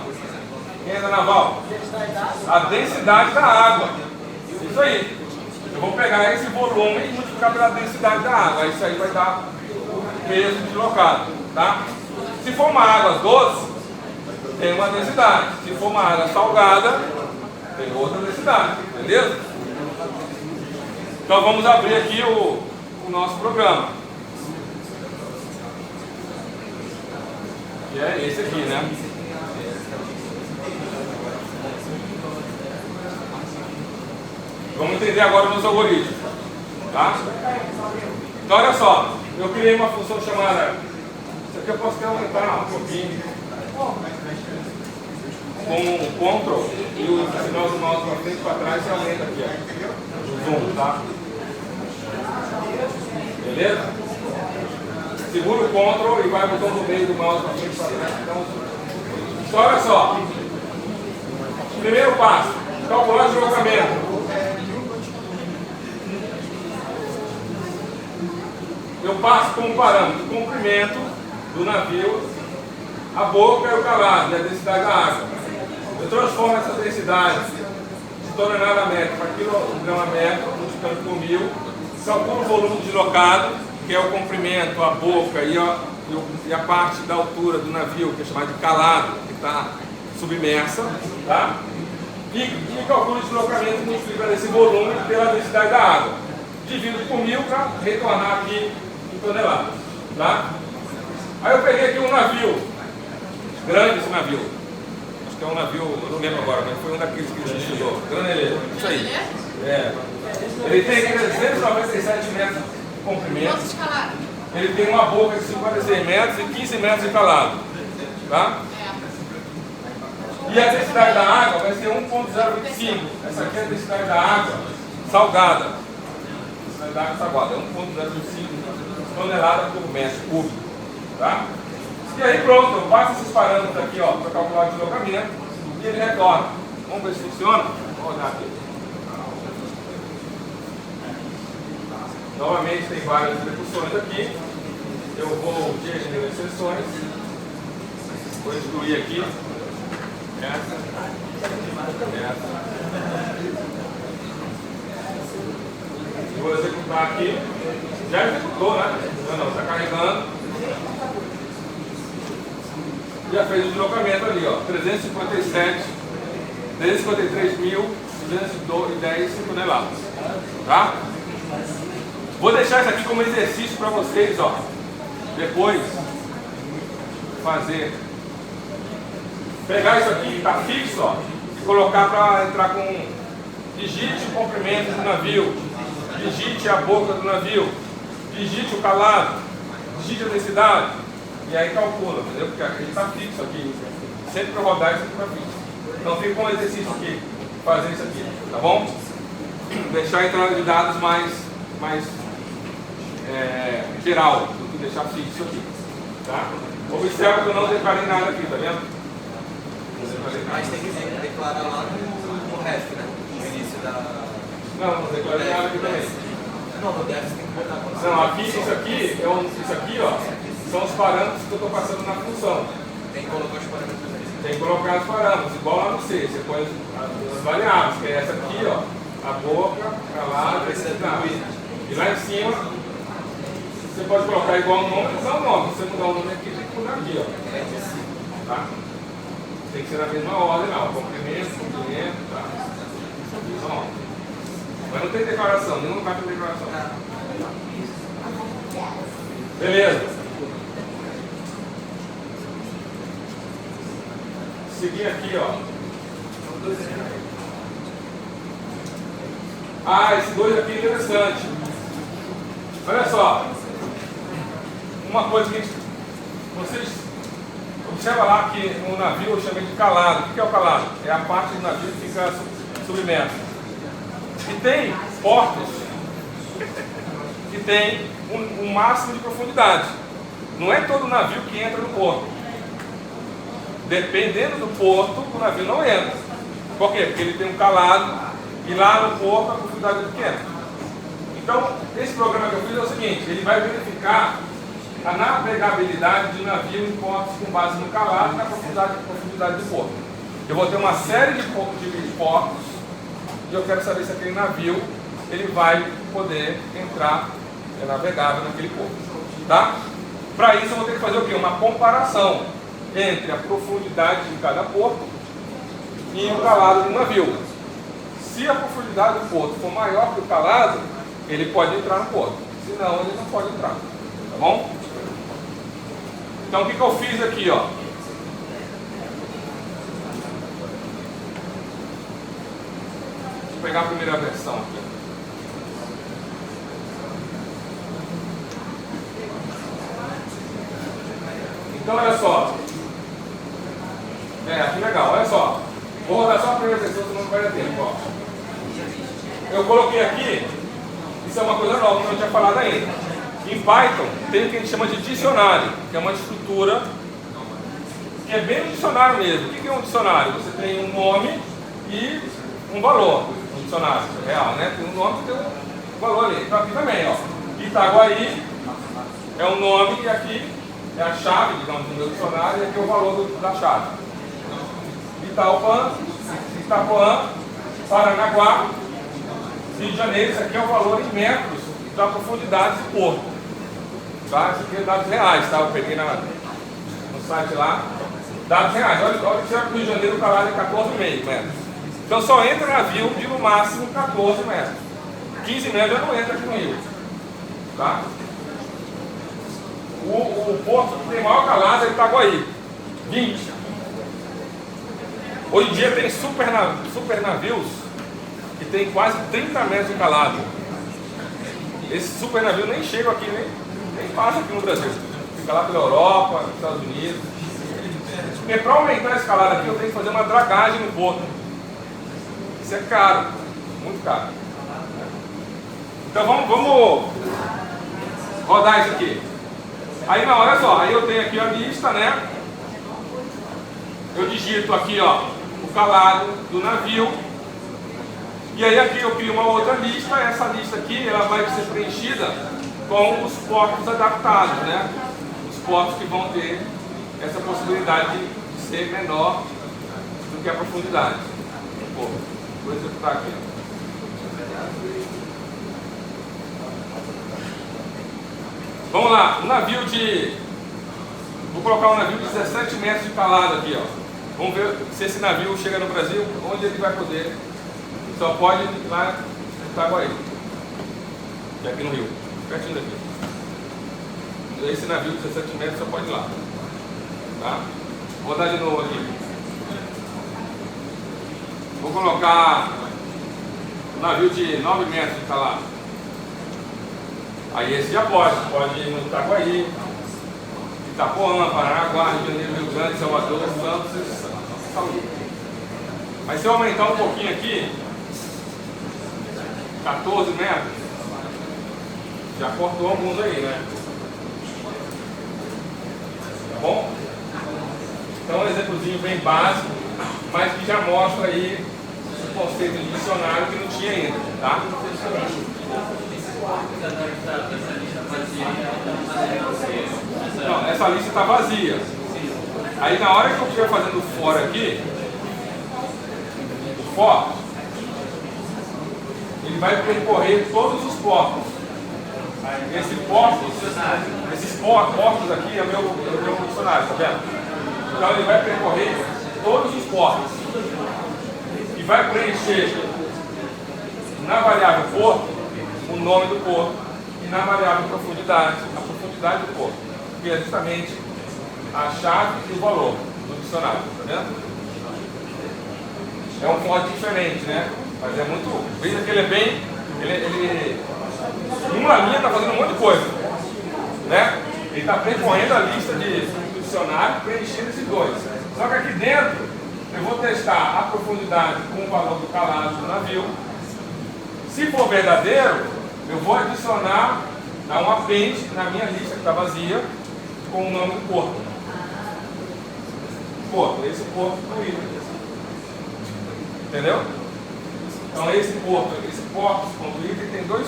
Quem é da naval? A densidade da água. Isso aí. Eu vou pegar esse volume e multiplicar pela densidade da água. Isso aí vai dar o peso deslocado. Tá? Se for uma água doce, tem uma densidade. Se for uma água salgada, tem outra densidade. Beleza? Então vamos abrir aqui o nosso programa. Que é esse aqui, né? Vamos entender agora o nosso algoritmo. Tá? Então olha só, eu criei uma função chamada. Isso aqui eu posso até aumentar um pouquinho. Com o Ctrl e o sinal do mouse para frente e para trás, você aumenta aqui, ó. O zoom, tá? Beleza? Segura o Ctrl e vai o botão do meio do mouse para frente e para trás. Então olha só. Primeiro passo, calcular o deslocamento. Eu passo como parâmetro o comprimento do navio, a boca e o calado, e a densidade da água. Eu transformo essa densidade de tonelada métrica para quilograma métrico, multiplicando por 1000, calcula o volume deslocado, que é o comprimento, a boca e a parte da altura do navio, que é chamada de calado, que está submersa, tá? E calcula o deslocamento multiplicando esse volume pela densidade da água. Divido por 1000 para retornar aqui em toneladas, tá? Aí eu peguei aqui um navio, grande esse navio, acho que é um navio, eu não lembro agora, mas foi um daqueles que a gente estudou, Graneleiro, isso aí. É. Ele tem 397 metros de comprimento, Quanto escalado? ele tem uma boca de 56 metros e 15 metros de calado, tá? E a densidade da água vai ser 1,025. Essa aqui é a densidade da água salgada. A densidade da água salgada é 1,025 toneladas por metro cúbico. Tá? E aí pronto, eu passo esses parâmetros aqui para calcular o deslocamento e ele retorna. Vamos ver se funciona? Vou rodar aqui. Novamente tem várias execuções aqui. Eu vou gerir as sessões. Vou excluir aqui. Essa. Vou executar aqui. Já executou, né? Não, está carregando. Já fez o deslocamento ali, ó. 353.210 toneladas. Tá? Vou deixar isso aqui como exercício para vocês, ó. Depois fazer. Pegar isso aqui que está fixo, ó, e colocar para entrar com. Digite o comprimento do navio, digite a boca do navio, digite o calado, digite a densidade, e aí calcula, entendeu? Porque aqui está fixo aqui, sempre para rodar isso aqui está fixo. Então fica com um exercício aqui, fazer isso aqui, tá bom? Deixar a entrada de dados mais geral do que deixar fixo aqui, tá? Observa que eu não declarei nada aqui, tá vendo? Mas tem que declarar lá no resto, né? No início da... Não declarei nada aqui também. Não, no déficit tem que botar quando... Não, aqui, isso aqui, ó, são os parâmetros que eu estou passando na função. Tem que colocar os parâmetros aí. Tem que colocar os parâmetros, igual lá no C, você põe as variáveis, que é essa aqui, ó, a boca, calado, densidade. E lá em cima, você pode colocar igual o nome, usar o nome. Se você mudar o nome aqui, tem que mudar aqui, ó. Tá? Tem que ser na mesma ordem, não. Comprimento, tá? Então, mas não tem declaração, nenhum lugar tem declaração. Beleza. Seguir aqui, ó. Esse 2 aqui é interessante. Olha só. Uma coisa que vocês observa lá que no navio eu chamei de calado. O que é o calado? É a parte do navio que fica submerso. E tem portos que tem um máximo de profundidade. Não é todo navio que entra no porto. Dependendo do porto, o navio não entra. Por quê? Porque ele tem um calado e lá no porto a profundidade é pequena. Então, esse programa que eu fiz é o seguinte, ele vai verificar a navegabilidade de navio em portos com base no calado e na profundidade do porto. Eu vou ter uma série de portos e eu quero saber se aquele navio ele vai poder entrar, é navegável naquele porto. Tá? Para isso eu vou ter que fazer o quê? Uma comparação entre a profundidade de cada porto e o calado do navio. Se a profundidade do porto for maior que o calado, ele pode entrar no porto. Senão ele não pode entrar. Tá bom? Então o que eu fiz aqui, ó? Deixa eu pegar a primeira versão aqui. Então olha só. Aqui legal, olha só. Vou rodar só a primeira versão, senão não vai dar tempo, ó. Eu coloquei aqui, isso é uma coisa nova que eu não tinha falado ainda. Em Python tem o que a gente chama de dicionário, que é uma estrutura que é bem um dicionário mesmo. O que é um dicionário? Você tem um nome e um valor. Um dicionário real, né? Tem um nome e tem um valor ali. Então aqui também, ó. Itaguaí é o nome e aqui é a chave, digamos, do meu dicionário e aqui é o valor da chave. Itapuã Paranaguá, Rio de Janeiro. Isso aqui é o valor em metros da profundidade do porto. Tá? Isso aqui é dados reais, tá? Eu peguei no site lá. Dados reais. Olha que o Rio de Janeiro está lá de 14,5 metros. Então só entra navio de no máximo 14 metros. 15 metros já não entra aqui no Rio. Tá? O porto que tem maior calado é Itaguaí, 20. Hoje em dia tem super navios que tem quase 30 metros de calado. Esse super navio nem chega aqui, nem passa aqui no Brasil. Fica lá pela Europa, nos Estados Unidos. Porque para aumentar a escalada aqui eu tenho que fazer uma dragagem no porto. Isso é caro, muito caro. Então vamos rodar isso aqui. Aí não, olha só, aí eu tenho aqui a lista, né? Eu digito aqui, ó, o calado do navio. E aí aqui eu crio uma outra lista. Essa lista aqui, ela vai ser preenchida com os portos adaptados, né? Os portos que vão ter essa possibilidade de ser menor do que a profundidade. Pô, vou executar aqui. Vamos lá, um navio de... Vou colocar um navio de 17 metros de calado aqui, ó. Vamos ver se esse navio chega no Brasil, onde ele vai poder. Só pode ir lá no Itaguaí, que é aqui no Rio, pertinho daqui. Esse navio de 17 metros só pode ir lá. Tá? Vou dar de novo aqui. Vou colocar um navio de 9 metros de calado. Aí esse já pode ir no Itaguaí, Itapuã, Paranaguá, Rio de Janeiro, Rio Grande, Salvador, Santos e Saúde. Mas se eu aumentar um pouquinho aqui, 14 metros, já cortou alguns aí, né? Tá bom? Então, um exemplozinho bem básico, mas que já mostra aí o conceito de dicionário que não tinha ainda, tá? Não, essa lista está vazia. Aí na hora que eu estiver fazendo o for aqui, o for, ele vai percorrer todos os portos. Esses portos aqui é o meu dicionário, tá vendo? Então ele vai percorrer todos os portos e vai preencher na variável porto o nome do porto e na variável profundidade a profundidade do porto, que é justamente a chave e o valor do dicionário, tá vendo? É um for diferente, né? Mas é muito. Veja que ele é bem. Ele em uma linha está fazendo um monte de coisa, né? Ele está percorrendo a lista do dicionário, preenchendo esses dois. Só que aqui dentro eu vou testar a profundidade com o valor do calado do navio. Se for verdadeiro, eu vou adicionar um apêndice na minha lista que está vazia com o nome do porto. Porto, esse porto do item. Entendeu? Então esse porto.item tem dois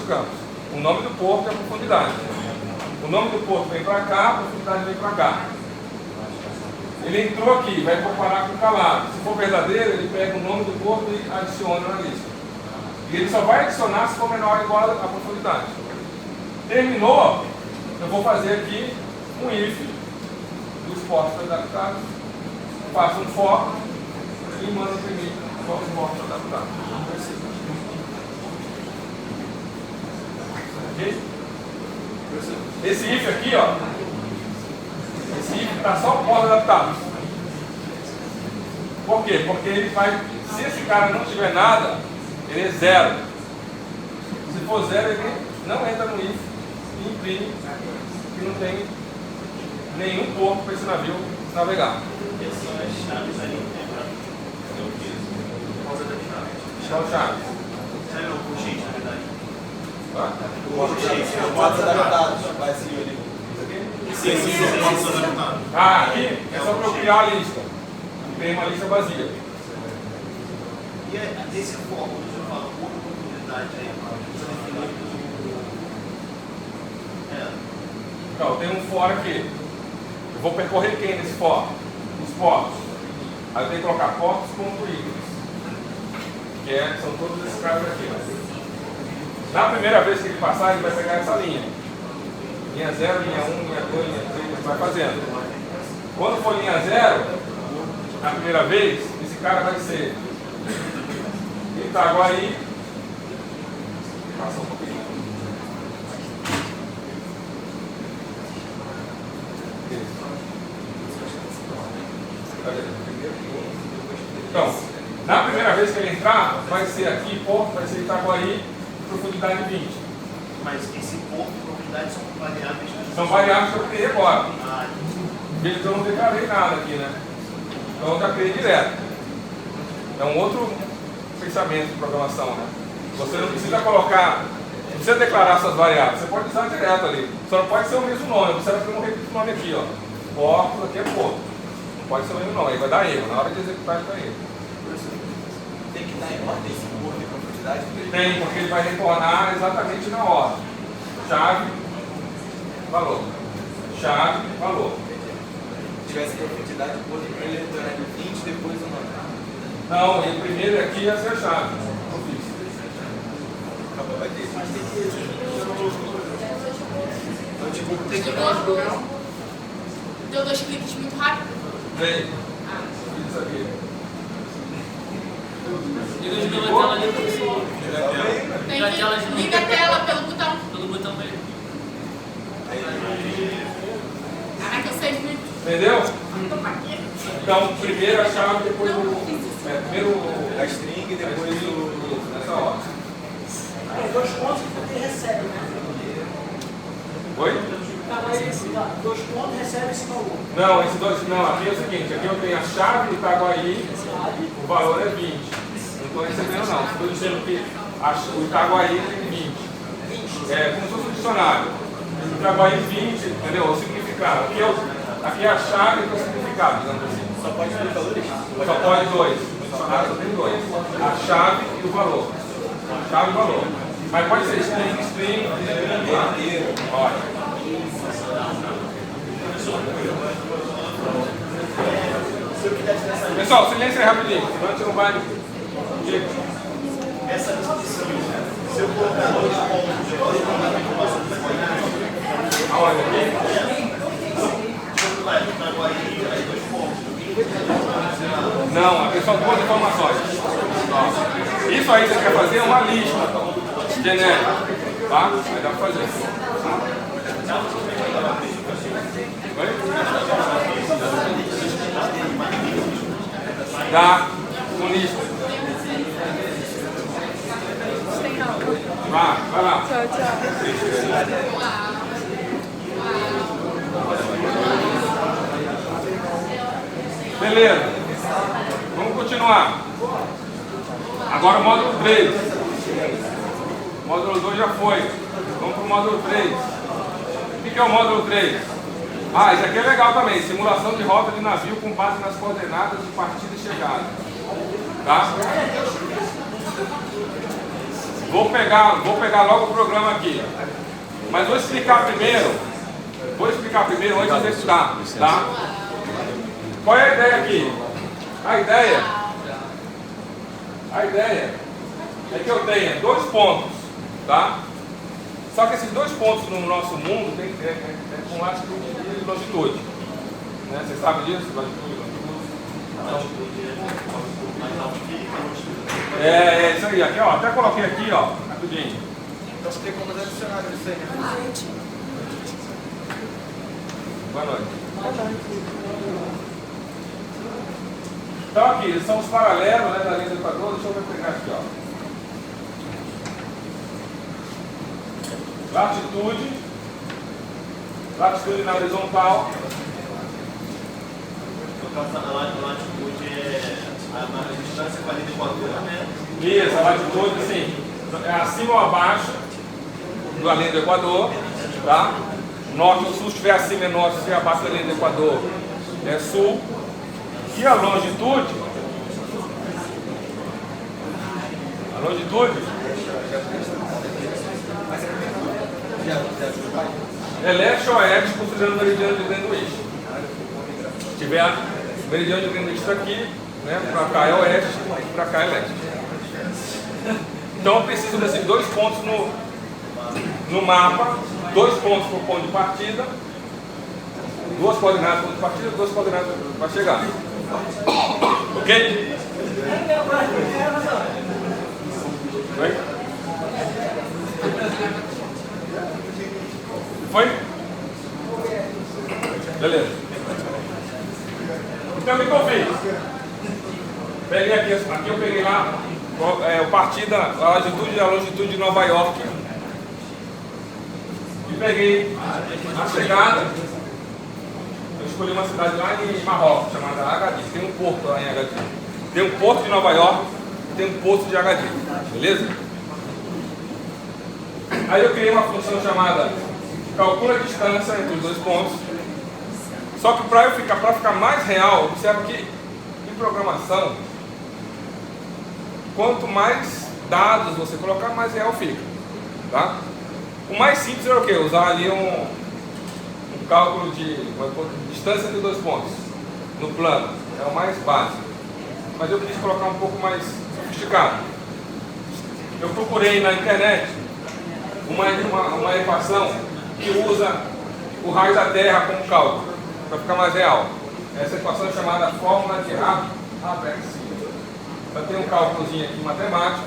campos. O nome do porto e a profundidade. O nome do porto vem para cá, a profundidade vem para cá. Ele entrou aqui, vai comparar com o calado. Se for verdadeiro, ele pega o nome do porto e adiciona na lista. E ele só vai adicionar se for menor ou igual à profundidade. Terminou, eu vou fazer aqui um if dos portos adaptados. Faço um for e mando imprimir os portos adaptados. Ok? Esse if aqui, ó. Esse if está só portos adaptados. Por quê? Porque ele vai. Se esse cara não tiver nada, ele é zero. Se for zero, ele não entra no if e imprime que não tem nenhum porto para esse navio navegar. Essas são as chaves ali para fazer o que? Porta das chaves. São chaves. Saiu o X, na verdade. Tá? O portos adaptados, vazio ali. Sim, portos adaptados. Ah, aqui é só para eu criar a lista. Tem uma lista vazia. E é desse forma, quando eu falo outra oportunidade aí, você definiu. Então, tem um for aqui. Eu vou percorrer quem nesse for? Os portos. Aí eu tenho que colocar portos.ícones. são todos esses caras aqui. Ó. Na primeira vez que ele passar, ele vai pegar essa linha. Linha 0, linha 1, linha 2, linha 3, ele vai fazendo. Quando for linha 0, a primeira vez, esse cara vai ser Itaguaí. Passa um pouquinho. Então, na primeira vez que ele entrar, vai ser aqui, ponto, vai ser Itaguaí, profundidade 20. Mas esse ponto e profundidade são variáveis. São variáveis que eu criei agora. Ah, Veja que eu não declarei nada aqui, né? Então eu já criei direto. É um outro pensamento de programação, né? Você não precisa colocar, não precisa declarar suas variáveis, você pode usar direto ali. Só não pode ser o mesmo nome, observa que eu não repito o nome aqui, ó. Porto, aqui é porto. Não pode ser o mesmo nome, aí vai dar erro. Na hora de executar, isso dá erro. Tem que dar em ordem esse porto e profundidade? Tem, porque ele vai retornar exatamente na ordem. Chave, valor. Chave, valor. Se tivesse profundidade, o porto primeiro ele retornaria 20, depois o nome. Não, e primeiro aqui ia ser a chave. Eu fiz. Acabou, vai ter. mas tem que. Então, tipo, tem que Deu 2 cliques muito rápido. Vem. Ah. Fiz isso aqui. Liga de novo a tela ali pra você. Tem que liga a tela pelo botão. Pelo botão mesmo. Caraca, eu sei muito. Entendeu? Toma aqui. Então, primeiro a chave, depois o. Primeiro a string e depois o. Nessa ordem. Tem 2 pontos que você recebe, né? Oi? Esse 2 pontos recebe esse valor. Não, esse dois. Não, aqui é o seguinte, aqui eu tenho a chave do Itaguaí, o valor é 20. Não estou recebendo não. Estou dizendo que o Itaguaí tem 20. É como se fosse um dicionário. O Itaguaí 20, entendeu? O significado. Aqui é a chave do significado, digamos assim. Só pode ter valores? Só pode 2. O dicionário só tem 2. A chave e o valor. Chave e valor. Mas pode ser string, Olha. Pessoal, silêncio aí rapidinho, senão a gente não vai. Essa descrição, se eu colocar 2 pontos, depois eu colocar a informação do Aonde aqui? Itaguaí, aí 2 pontos. Não, a pessoa pôs informações. Ó, isso aí que você quer fazer é uma lista genérica, tá? Aí dá pra fazer. Oi? Dá com lista. Vai lá. Tchau. Beleza. Vamos continuar. Agora o módulo 3. O módulo 2 já foi. Vamos para o módulo 3. O que é o módulo 3? Ah, isso aqui é legal também. Simulação de rota de navio com base nas coordenadas de partida e chegada. Tá? Vou pegar logo o programa aqui. Mas vou explicar primeiro antes de executar. Tá? Qual é a ideia aqui? A ideia é que eu tenha 2 pontos, tá? Só que esses 2 pontos no nosso mundo tem com latitude e longitude. Né? Vocês sabem disso? Latitude e longitude. É isso aí, aqui, ó. Até coloquei aqui, ó, rapidinho. Então você tem como fazer dicionário disso aí, né? Boa noite. Então aqui, eles são os paralelos, né, da linha do Equador. Deixa eu pegar aqui, ó. Latitude na horizontal. No caso, a latitude é a distância com a linha do Equador, né? Isso, a latitude, sim. É acima ou abaixo da linha do Equador, tá? Norte ou sul, se estiver acima é norte, se estiver abaixo da linha do Equador é sul. E a longitude é leste ou oeste, considerando o meridiano de Greenwich. Se tiver o meridiano de Greenwich aqui, né, para cá é oeste, para cá é leste. Então eu preciso desses 2 pontos no mapa, 2 pontos para o ponto de partida, 2 coordenadas para o ponto de partida, 2 coordenadas para chegar. Ok? Foi? Foi? Beleza. Então o que eu fiz? Peguei aqui eu peguei lá o partida, a latitude e a longitude de Nova York. E peguei a chegada. Eu escolhi uma cidade lá em Marrocos, chamada Agadir. Tem um porto lá em Agadir. Tem um porto de Nova York e tem um porto de Agadir. Beleza? Aí eu criei uma função chamada calcula a distância entre os 2 pontos. Só que para ficar mais real, observa que em programação, quanto mais dados você colocar, mais real fica. Tá? O mais simples era o quê? Usar ali um cálculo de distância entre 2 pontos no plano. É o mais básico. Mas eu quis colocar um pouco mais sofisticado. Eu procurei na internet uma equação que usa o raio da Terra como cálculo, para ficar mais real. Essa equação é chamada fórmula de Haber. Ela tem um cálculozinho aqui matemático,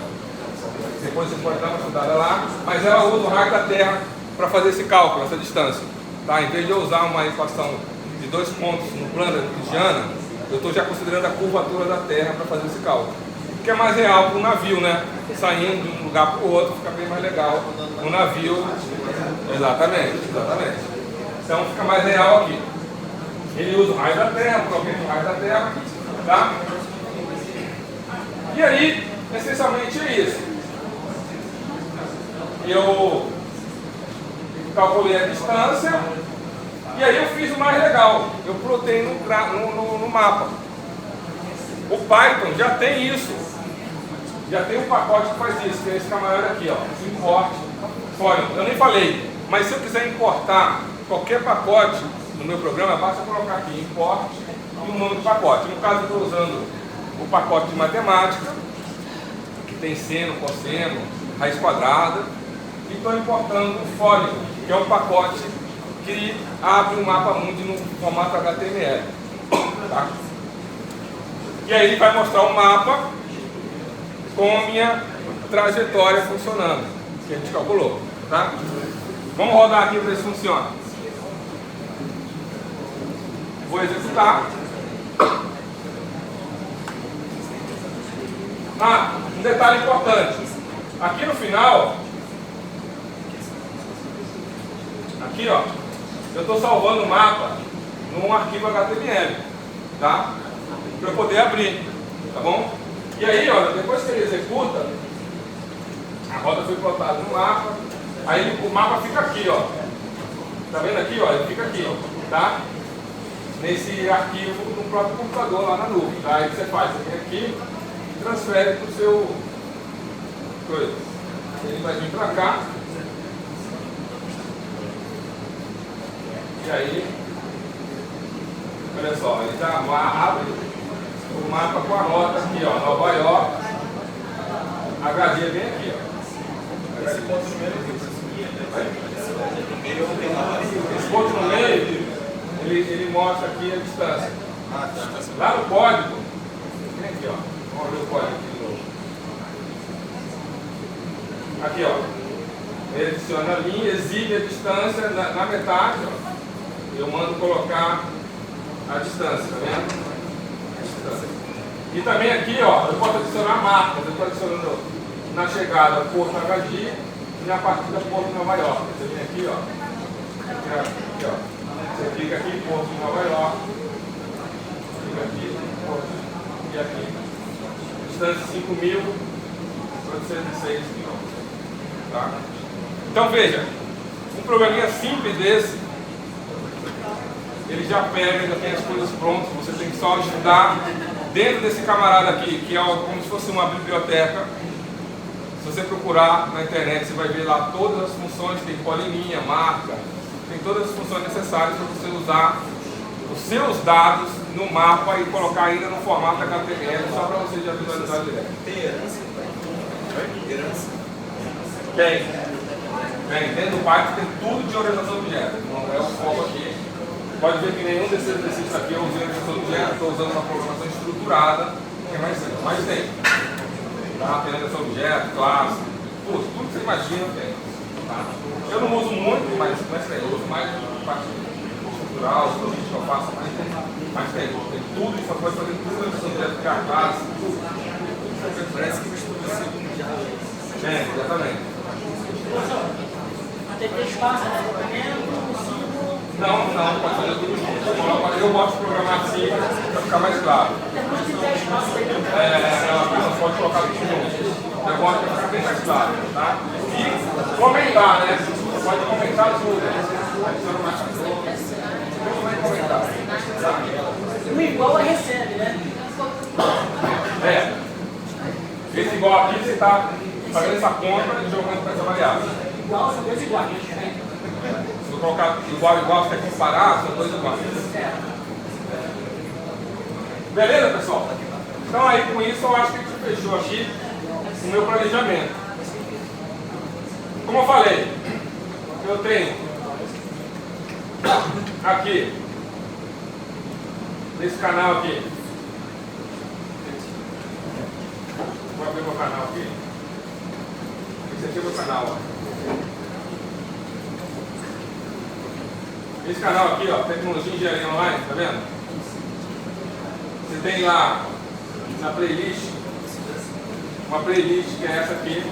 depois você pode dar uma estudada lá, mas ela usa o raio da Terra para fazer esse cálculo, essa distância. Tá? Em vez de eu usar uma equação de 2 pontos no plano euclidiano, eu estou já considerando a curvatura da Terra para fazer esse cálculo. Que é mais real para o navio, né? Saindo de um lugar para o outro, fica bem mais legal. O navio, exatamente. Então fica mais real aqui. Ele usa o raio da Terra, o raio da Terra, tá? E aí, essencialmente é isso. Eu calculei a distância e aí eu fiz o mais legal. Eu plotei no mapa. O Python já tem isso. Já tem um pacote que faz isso, que é esse camarada aqui, ó. Import fórum. Eu nem falei, mas se eu quiser importar qualquer pacote no meu programa, basta colocar aqui import e o nome do pacote. No caso, eu estou usando o pacote de matemática, que tem seno, cosseno, raiz quadrada, e estou importando o fórum, que é um pacote que abre um mapa mundi no formato HTML. Tá? E aí ele vai mostrar um mapa com a minha trajetória funcionando, que a gente calculou. Tá? Vamos rodar aqui para ver se funciona. Vou executar. Um detalhe importante. Aqui no final, aqui ó, eu estou salvando o mapa num arquivo HTML, tá? Para eu poder abrir, tá bom? E aí, olha, depois que ele executa, a roda foi plotada no mapa, aí o mapa fica aqui, ó. Tá vendo aqui, ó? Ele fica aqui, tá? Nesse arquivo no próprio computador lá na nuvem, tá? Aí você faz, você vem aqui e transfere para o seu coisa. Ele vai vir para cá. E aí, olha só, ele já abre o mapa com a rota aqui, ó, Nova York, Agadir é bem aqui, ó. Esse ponto no meio, ele mostra aqui a distância. Lá no código, vem aqui, ó, vamos ver o código aqui de novo. Aqui, ó, ele adiciona a linha, exibe a distância na metade, ó. Eu mando colocar a distância, tá vendo? E também aqui, ó, eu posso adicionar marcas. Eu estou adicionando na chegada Porto Agadir e na partida Porto Nova York. Você vem aqui, ó. Aqui, ó. Você clica aqui, Porto de Nova York. Clica aqui, Porto. E aqui. Distância 5.806 km. Tá? Então veja, um programinha simples desse, ele já pega, já tem as coisas prontas, você tem que só estudar dentro desse camarada aqui, que é como se fosse uma biblioteca. Se você procurar na internet, você vai ver lá todas as funções, tem polilinha, marca, tem todas as funções necessárias para você usar os seus dados no mapa e colocar ainda no formato HTML, só para você já visualizar direto. Tem. Dentro do Python tem tudo de orientação a objeto. Não é o foco aqui. Pode ver que nenhum desses exercícios aqui eu usei orientação a objeto, estou usando uma programação estruturada, que é mais simples. Mas tem. Tá? Tem orientação a objeto, classe, tudo que você imagina tem. Tá? Eu não uso muito, mas tem. Eu uso mais a parte estrutural, os projetos que eu faço, mas tem tudo, só pode fazer tudo, orientação a objeto, criar classe, tudo. Parece que mistura assim já. Exatamente. Tem que ter espaço, né? Possível. Não, pode fazer tudo junto. Eu gosto de programar assim para ficar mais claro. Depois que der espaço, tem que Não pode colocar tudo junto. Eu gosto de ficar bem mais claro, tá? E comentar, né? Você pode comentar tudo. Adiciona mais tudo vai comentar. Tá? o igual a recebe, né? Esse igual aqui você está fazendo essa conta e jogando para essa variável. Igual são dois iguais. Se eu colocar igual, você quer comparar, são dois iguais. Beleza, pessoal? Então aí com isso eu acho que a gente fechou aqui o meu planejamento. Como eu falei, eu tenho aqui, nesse canal aqui, vou abrir meu canal aqui. Esse aqui é o meu canal, ó. Esse canal aqui, ó, Tecnologia e Engenharia Online, tá vendo? Você tem lá na playlist, uma playlist que é essa aqui,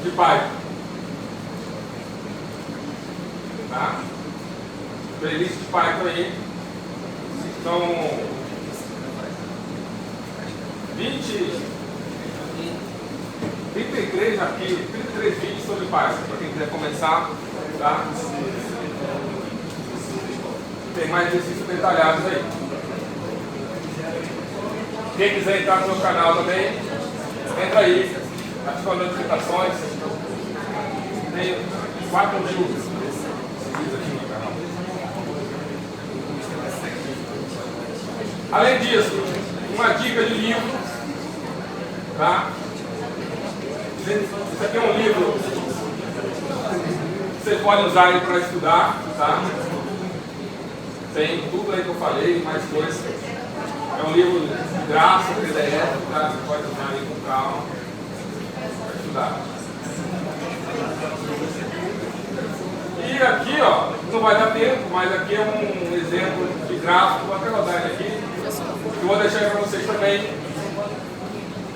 de Python. Tá? Playlist de Python aí, são 33 aqui, 33 vídeos sobre Python, para quem quiser começar, tá? Tem mais exercícios detalhados aí. Quem quiser entrar no meu canal também, entra aí, ativa as notificações. Tem 4.000 seguidores aqui no canal. Além disso, uma dica de livro, tá? Esse aqui é um livro que você pode usar aí para estudar, tá? Tem tudo aí que eu falei, mais coisas. É um livro de graça, PDF, tá? Você pode usar aí com calma para estudar. E aqui, ó, não vai dar tempo, mas aqui é um exemplo de gráfico, vou até rodar ele aqui. Eu vou deixar aí para vocês também,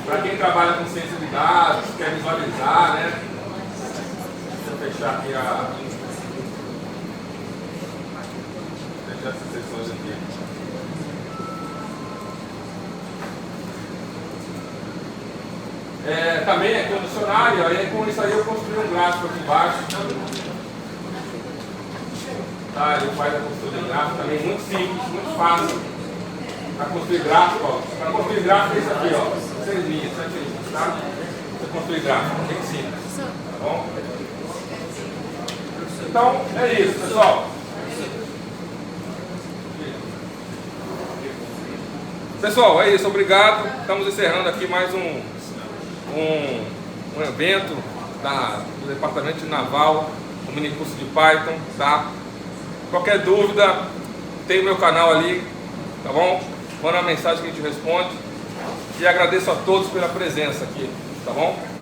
para quem trabalha com ciência de dados, quer visualizar, né? Deixa eu fechar aqui fechar essas sessões aqui. Também aqui o dicionário, aí com isso aí eu construí um gráfico aqui embaixo. Tá, ele faz a construção de gráfico também, muito simples, muito fácil. Para construir gráfico, ó. Para construir gráfico é isso aqui, ó. 6 linhas, 7 linhas, tá? Para construir gráfico, bem simples. Tá bom? Então, é isso, pessoal. Pessoal, é isso, obrigado. Estamos encerrando aqui mais um evento do Departamento de Naval, um mini curso de Python, tá? Qualquer dúvida, tem o meu canal ali, tá bom? Manda uma mensagem que a gente responde. E agradeço a todos pela presença aqui, tá bom?